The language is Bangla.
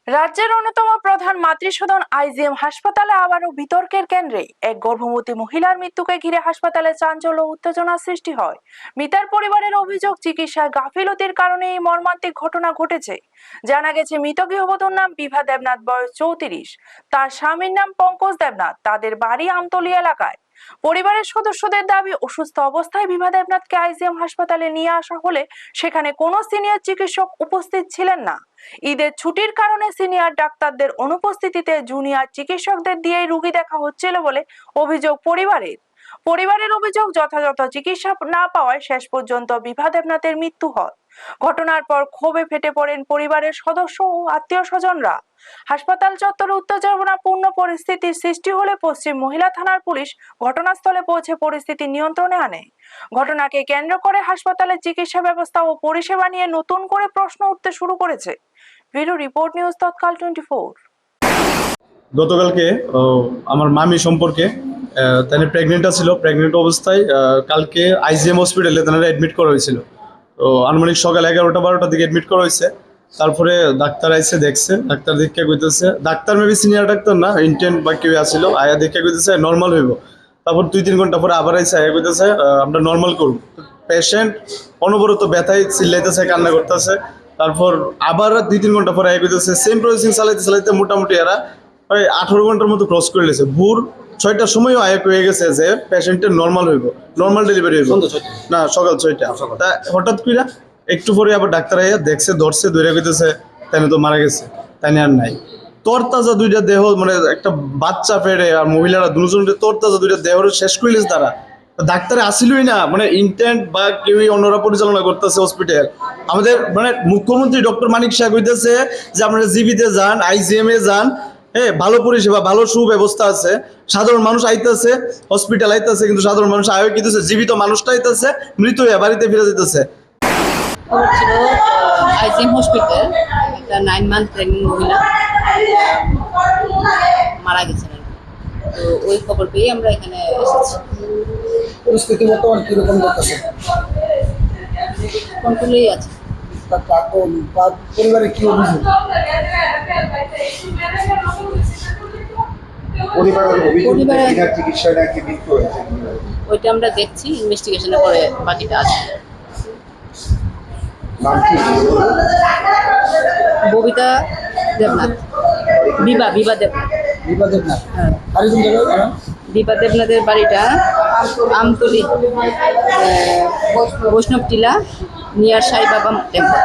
রাজ্যের অন্যতম প্রধান মাতৃসদন আইজিএম হাসপাতালে আবারও বিতর্কের কেন্দ্রে এক গর্ভবতী মহিলার মৃত্যুকে ঘিরে হাসপাতালে চাঞ্চল্য ও উত্তেজনার সৃষ্টি হয়। মৃতার পরিবারের অভিযোগ, চিকিৎসায় গাফিলতির কারণে এই মর্মান্তিক ঘটনা ঘটেছে। জানা গেছে, মৃত গৃহবধূর নাম বিভা দেবনাথ, বয়স 34। তার স্বামীর নাম পঙ্কজ দেবনাথ। তাদের বাড়ি আমতলী এলাকায়। পরিবারের সদস্যদের দাবি, অসুস্থ অবস্থায় বিভা দেবনাথকে আইজিএম হাসপাতালে নিয়ে আসা হলে সেখানে কোনো সিনিয়র চিকিৎসক উপস্থিত ছিলেন না। ঈদের ছুটির কারণে সিনিয়র ডাক্তারদের অনুপস্থিতিতে জুনিয়র চিকিৎসকদের দিয়েই রোগী দেখা হচ্ছিল বলে অভিযোগ পরিবারের অভিযোগ, যথাযথ চিকিৎসা না পাওয়ায় শেষ পর্যন্ত বিভা দেবনাথের মৃত্যু হয়। ঘটনার পর ক্ষোভে ফেটে পড়েন পরিবারের সদস্য ও আত্মীয় স্বজনরা। হাসপাতাল চত্বরে উত্তেজনাপূর্ণ পরিস্থিতির সৃষ্টি হলে পশ্চিম মহিলা থানার পুলিশ ঘটনাস্থলে পৌঁছে পরিস্থিতি নিয়ন্ত্রণে আনে। ঘটনাকে কেন্দ্র করে হাসপাতালের চিকিৎসা ব্যবস্থা ও পরিষেবা নিয়ে নতুন করে প্রশ্ন উঠতে শুরু করেছে। ভিডিও রিপোর্ট, নিউজ তৎকাল 24। গতকালকে আমার মামি সম্পর্কে তাদের প্রেগনেন্ট ছিল। প্রেগনেন্ট অবস্থায় কালকে আইজিএম হসপিটালে তাদের অ্যাডমিট করা হয়েছিল। তো আনুমানিক সকাল 11টা-12টার দিকে অ্যাডমিট করা হয়েছে। তারপরে ডাক্তার আইসে দেখছে, ডাক্তার দেখে কইতেছে, ডাক্তার মেবি সিনিয়র ডাক্তার না, ইন্টেন্ট বা কেউ আসছিল, আয়া দেখে কইতেছে নর্মাল হইব। তারপর 2-3 ঘন্টা পরে আবার আইসে আয়া কইতেছে আমরা নর্মাল করব। পেশেন্ট অনবরত ব্যথায় চিল্লাইতেছে, কান্না করতেছে। তারপর আবার 2-3 ঘন্টা পরে আয়া কইতেছে সেম প্রসেসিং চালাইতে মোটামুটি এরা 18 ঘন্টার মতো ক্রস করে লেছে। ভোর 6টার সময়ও আয়া হয়ে গেছে যে পেশেন্টের নর্মাল হইব, নর্মাল ডেলিভারি হইব না, সকাল 6টা। তা হঠাৎ করে একটু পরে আবার ডাক্তার আইয়া দেখছে, ধরছে, ধরে কইতেছে তাই তো মারা গেছে, তাই আর নাই। তরতাজা 2টা দেহ, মানে একটা বাচ্চা ফেড়ে আর মহিলারা দুজনের তরতাজা 2টা দেহ শেষ করিলিস তারা। ডাক্তারে আসিলই না, মানে ইন্টেন্ট বা কেউই অন্যরা পরিচালনা করতেছে হসপিটাল। আমাদের মানে মুখ্যমন্ত্রী ডক্টর মানিক শাহ কইতেছে যে আপনারা জিবিতে যান, আইজিএম এ যান, ভালো পরিষেবা, ভালো সুব্যবস্থা আছে, সাধারণ মানুষ আইতেছে, হসপিটাল আইতেছে, কিন্তু সাধারণ মানুষ আয় কিন্তু জীবিত মানুষটা আইতেছে, মৃত হয়ে বাড়িতে ফিরে যেতেছে। খবর ছিল আইজিএম হসপিটাল, একটা 9 মান্থ প্রেগনেন্ট মহিলা মারা গেছেন। তো ওই খবর পেয়ে আমরা এখানে এসেছি। পরিস্থিতি বর্তমান কিরকম দেখতেছে? কন্ট্রোলেই আছে। পরিবারে কি অভিযোগ? পরিবারের চিকিৎসায় নাকি মৃত্যু হয়েছে, ওইটা আমরা দেখছি, ইনভেস্টিগেশনের পরে বাকিটা আছে। নাম কি? ববিতা দেবনাথ, বিভা দেবনাথ। বিভা দেবনাথ। হ্যাঁ, আর কোন জায়গায়? বিভা দেবনাথের বাড়িটা আমতলী, বৈষ্ণব টিলা, নিয়ার সাই বাবা টেম্পল।